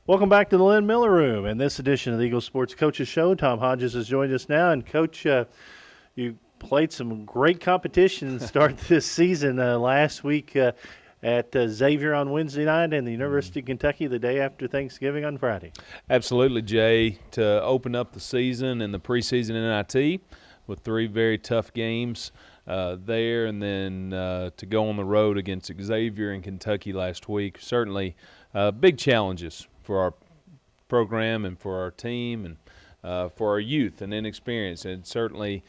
Welcome back to the Lynn Miller Room. In this edition of the Eagle Sports Coaches Show, Tom Hodges has joined us now. And, Coach, you played some great competition to start this season last week at Xavier on Wednesday night and the University of Kentucky the day after Thanksgiving on Friday. Absolutely, Jay. To open up the season and the preseason NIT with three very tough games there, and then to go on the road against Xavier in Kentucky last week. Certainly big challenges for our program and for our team and for our youth and inexperience, and certainly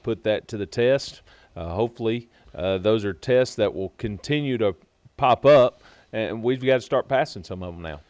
put that to the test. Hopefully those are tests that will continue to pop up, and we've got to start passing some of them now.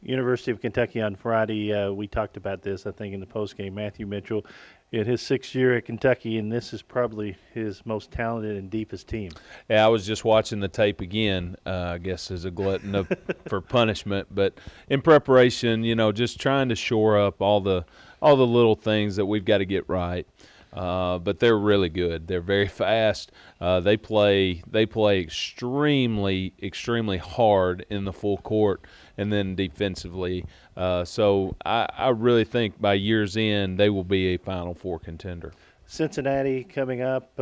University of Kentucky on Friday, we talked about this, I think, in the postgame. Matthew Mitchell in his 6th year at Kentucky, and this is probably his most talented and deepest team. Yeah, I was just watching the tape again, I guess as a glutton for punishment. But in preparation, just trying to shore up all the little things that we've got to get right. But they're really good. They're very fast. They play extremely, extremely hard in the full court and then defensively. So I really think by year's end they will be a Final Four contender. Cincinnati coming up,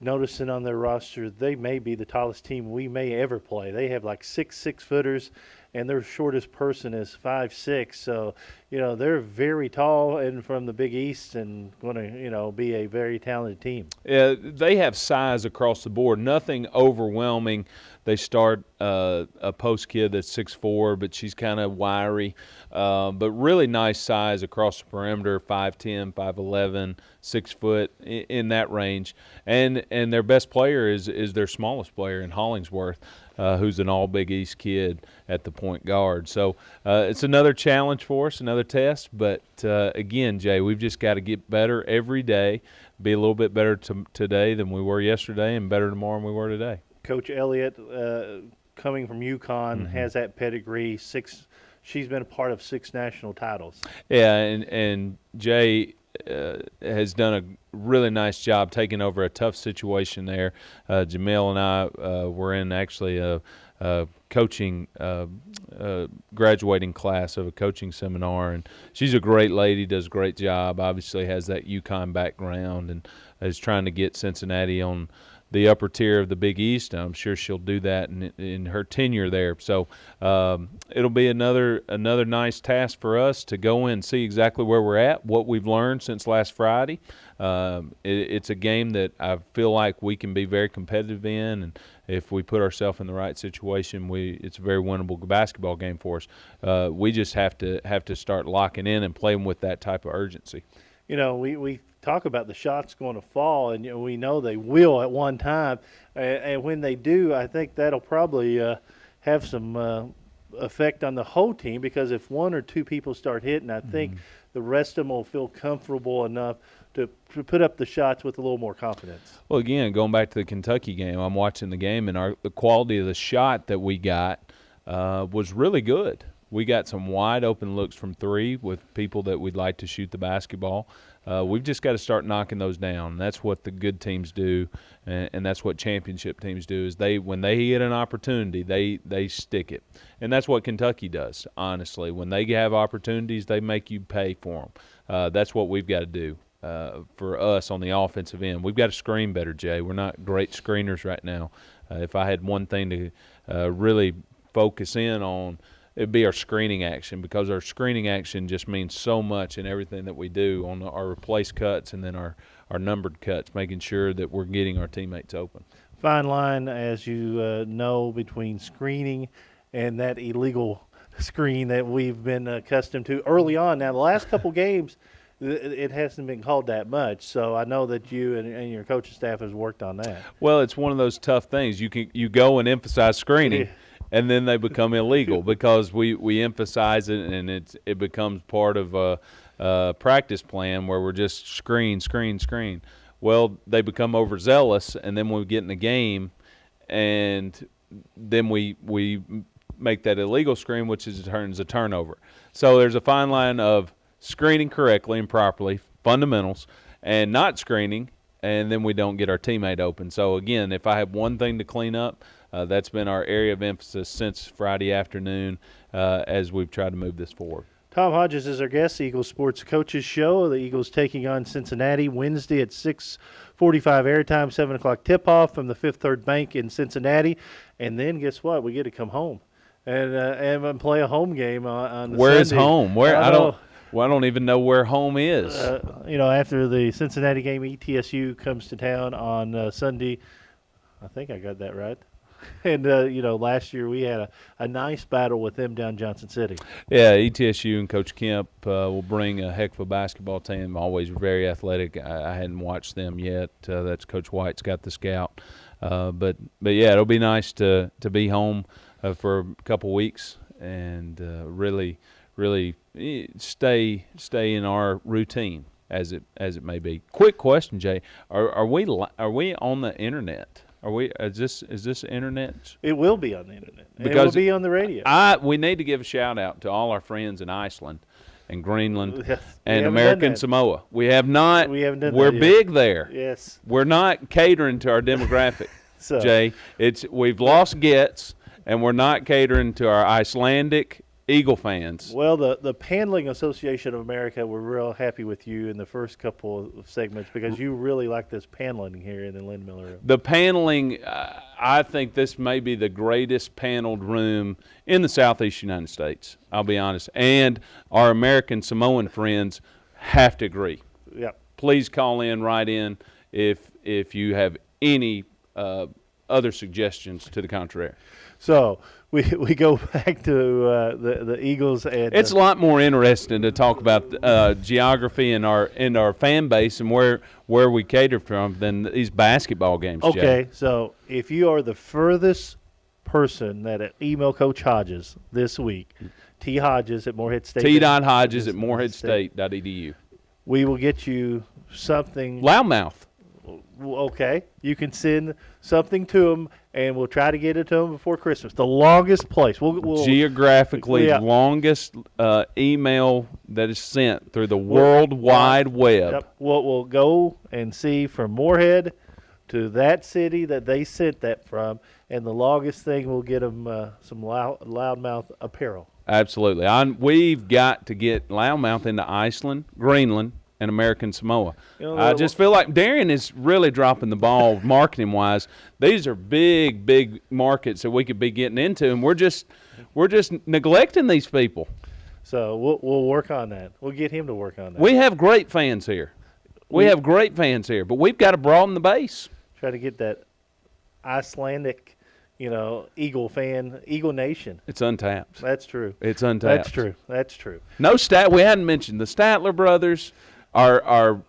noticing on their roster they may be the tallest team we may ever play. They have like 6 6-footers, and their shortest person is 5'6". So, they're very tall and from the Big East and going to, be a very talented team. Yeah, they have size across the board. Nothing overwhelming. They start a post kid that's 6'4", but she's kind of wiry. But really nice size across the perimeter, 5'10", 5'11", 6 foot in that range. And their best player is their smallest player in Hollingsworth, who's an all Big East kid at the point guard. So it's another challenge for us, another test. But, again, Jay, we've just got to get better every day, be a little bit better today than we were yesterday and better tomorrow than we were today. Coach Elliott, coming from UConn, has that pedigree. She's been a part of 6 national titles. Yeah, and Jay has done a really nice job taking over a tough situation there. Jamil and I were in actually a coaching graduating class of a coaching seminar, and she's a great lady, does a great job, obviously has that UConn background, and is trying to get Cincinnati on the upper tier of the Big East. I'm sure she'll do that in her tenure there. So it'll be another nice task for us to go in and see exactly where we're at, what we've learned since last Friday. It's a game that I feel like we can be very competitive in, and if we put ourselves in the right situation, it's a very winnable basketball game for us. We just have to start locking in and playing with that type of urgency. We talk about the shots going to fall, and we know they will at one time. And when they do, I think that'll probably have some effect on the whole team, because if 1 or 2 people start hitting, I think the rest of them will feel comfortable enough to put up the shots with a little more confidence. Well, again, going back to the Kentucky game, I'm watching the game, and the quality of the shot that we got was really good. We got some wide open looks from 3 with people that we'd like to shoot the basketball. We've just got to start knocking those down. That's what the good teams do, and that's what championship teams do. Is when they get an opportunity, they stick it, and that's what Kentucky does. Honestly, when they have opportunities, they make you pay for them. That's what we've got to do for us on the offensive end. We've got to screen better, Jay. We're not great screeners right now. If I had one thing to really focus in on, it'd be our screening action, because our screening action just means so much in everything that we do on our replace cuts and then our numbered cuts, making sure that we're getting our teammates open. Fine line, as you know, between screening and that illegal screen that we've been accustomed to early on. Now, the last couple games, it hasn't been called that much, so I know that you and your coaching staff has worked on that. Well, it's one of those tough things. You go and emphasize screening, and then they become illegal because we emphasize it, and it becomes part of a practice plan where we're just screen. Well, they become overzealous, and then we get in the game, and then we make that illegal screen, which turns a turnover. So there's a fine line of screening correctly and properly, fundamentals, and not screening and then we don't get our teammate open. So, again, if I have one thing to clean up, that's been our area of emphasis since Friday afternoon as we've tried to move this forward. Tom Hodges is our guest, Eagles Sports Coaches Show. The Eagles taking on Cincinnati Wednesday at 6:45 airtime, 7 o'clock tip-off from the Fifth Third Bank in Cincinnati. And then guess what? We get to come home and play a home game on Where is Sunday. home? Where I don't even know where home is. After the Cincinnati game, ETSU comes to town on Sunday. I think I got that right. And, last year we had a nice battle with them down Johnson City. Yeah, ETSU and Coach Kemp will bring a heck of a basketball team, always very athletic. I hadn't watched them yet. That's Coach White's got the scout. But yeah, it'll be nice to be home for a couple weeks and really stay in our routine as it may be. Quick question, Jay: Are we on the internet? Is this internet? It will be on the internet. Because it will be on the radio. We need to give a shout out to all our friends in Iceland and Greenland and haven't American done that. Samoa. We have not. We haven't done We're that yet. big there. Yes. We're not catering to our demographic, So, Jay. We've lost gets, and we're not catering to our Icelandic Eagle fans. Well, the Paneling Association of America, we're real happy with you in the first couple of segments because you really like this paneling here in the Lynn Miller room. The paneling, I think this may be the greatest paneled room in the Southeast United States, I'll be honest. And our American Samoan friends have to agree. Yeah. Please call in, write in if you have any other suggestions to the contrary. So we go back to the Eagles, and It's a lot more interesting to talk about geography and our fan base and where we cater from than these basketball games. okay. Jay. So if you are the furthest person that email Coach Hodges this week, T Hodges at Morehead State. T.Hodges at moreheadstate.edu. We will get you something. Loudmouth. Okay, you can send something to them, and we'll try to get it to them before Christmas. The longest place. We'll Geographically yeah. longest email that is sent through the World Wide Web. Yep. We'll go and see from Morehead to that city that they sent that from, and the longest thing we'll get them some loudmouth apparel. Absolutely. We've got to get Loudmouth into Iceland, Greenland, and American Samoa. I just feel like Darian is really dropping the ball marketing-wise. These are big markets that we could be getting into, and we're just neglecting these people. So we'll work on that. We'll get him to work on that. We have great fans here. We have great fans here, but we've got to broaden the base. Try to get that Icelandic, Eagle Nation. It's untapped. That's true. It's untapped. That's true. No we hadn't mentioned the Statler brothers, our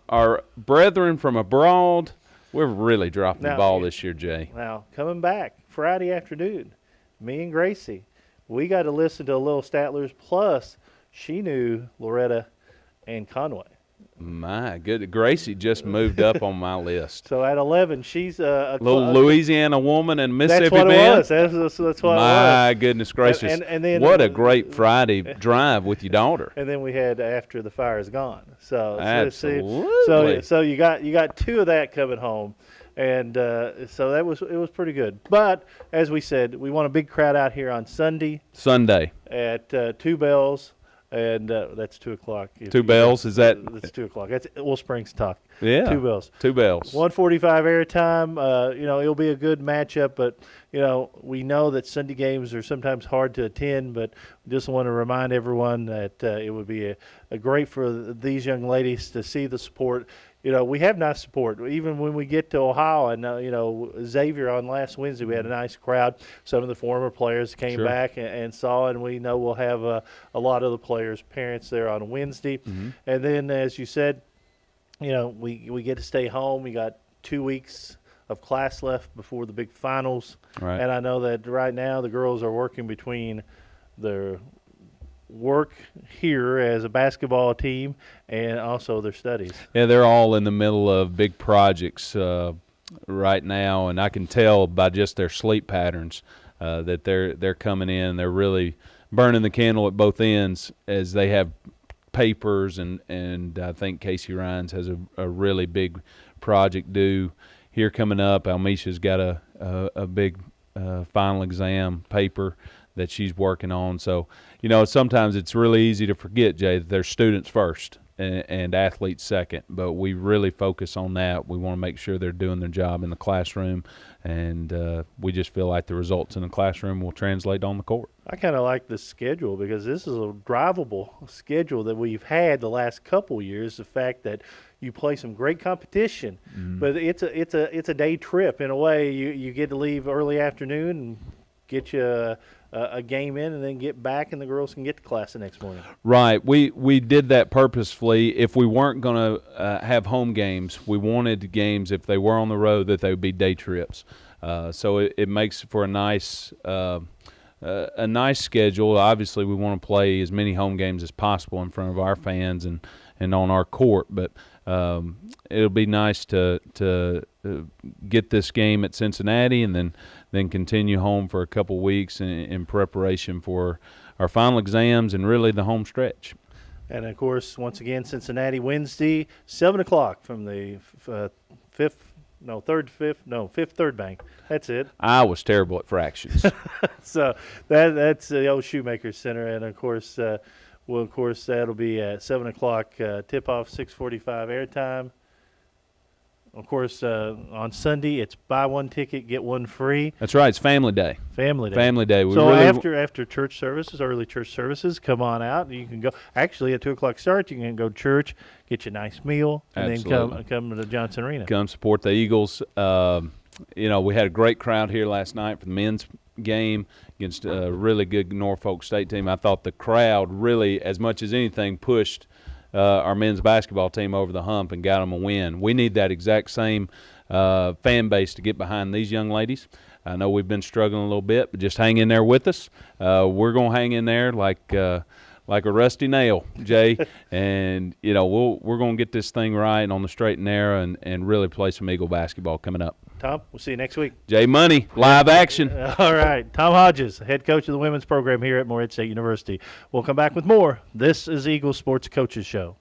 brethren from abroad. We're really dropping the ball this year, Jay. Now, coming back Friday afternoon, me and Gracie, we got to listen to a little Statlers, plus she knew Loretta and Conway. My good, Gracie just moved up on my list. So at 11, she's a little Louisiana woman and Mississippi That's what man. it was. That's what it was. My goodness gracious! And then, what a great Friday drive with your daughter. And then we had After the Fire Is Gone. So absolutely. So you got two of that coming home, and so it was pretty good. But as we said, we want a big crowd out here on Sunday at Two Bells. And that's 2 o'clock. Two Bells, is that? That's 2 o'clock. That's Will Springs talk. Yeah. Two Bells. 1:45 airtime. It'll be a good matchup, but we know that Sunday games are sometimes hard to attend. But we just want to remind everyone that it would be a great for these young ladies to see the support. We have nice support. Even when we get to Ohio, and Xavier on last Wednesday, we had a nice crowd. Some of the former players came back and saw, and we know we'll have a lot of the players' parents there on Wednesday. Mm-hmm. And then, as you said, we get to stay home. We got 2 weeks of class left before the big finals. Right. And I know that right now the girls are working between their work here as a basketball team and also their studies. Yeah, they're all in the middle of big projects right now, and I can tell by just their sleep patterns that they're coming in. They're really burning the candle at both ends as they have papers, and I think Casey Rhines has a really big project due here coming up. Almisha's got a big final exam paper that she's working on. So, sometimes it's really easy to forget, Jay, that there's students first and athletes second. But we really focus on that. We want to make sure they're doing their job in the classroom, and we just feel like the results in the classroom will translate on the court. I kind of like the schedule because this is a drivable schedule that we've had the last couple years. The fact that you play some great competition, but it's a day trip in a way. You get to leave early afternoon and get you a game in, and then get back, and the girls can get to class the next morning. Right. We did that purposefully. If we weren't going to have home games, we wanted games, if they were on the road, that they would be day trips. So it makes for a nice schedule. Obviously, we want to play as many home games as possible in front of our fans and on our court, but it'll be nice to get this game at Cincinnati and then continue home for a couple weeks in preparation for our final exams and really the home stretch. And, of course, once again, Cincinnati Wednesday, 7 o'clock from the fifth third bank. That's it. I was terrible at fractions. So that's the old Shoemaker Center. And, of course, that'll be at 7 o'clock tip-off, 6:45 airtime. Of course, on Sunday, it's buy one ticket, get one free. That's right. It's Family Day. Family Day. Family Day. So after church services, early church services, come on out. You can go. Actually, at 2 o'clock start, you can go to church, get you a nice meal, and Absolutely. then come to the Johnson Arena. Come support the Eagles. We had a great crowd here last night for the men's game against a really good Norfolk State team. I thought the crowd really, as much as anything, pushed our men's basketball team over the hump and got them a win. We need that exact same fan base to get behind these young ladies. I know we've been struggling a little bit, but just hang in there with us. We're going to hang in there like a rusty nail, Jay, and we're going to get this thing right on the straight and narrow and really play some Eagle basketball coming up. Tom, we'll see you next week. Jay Money, live action. All right. Tom Hodges, head coach of the women's program here at Morehead State University. We'll come back with more. This is Eagle Sports Coaches Show.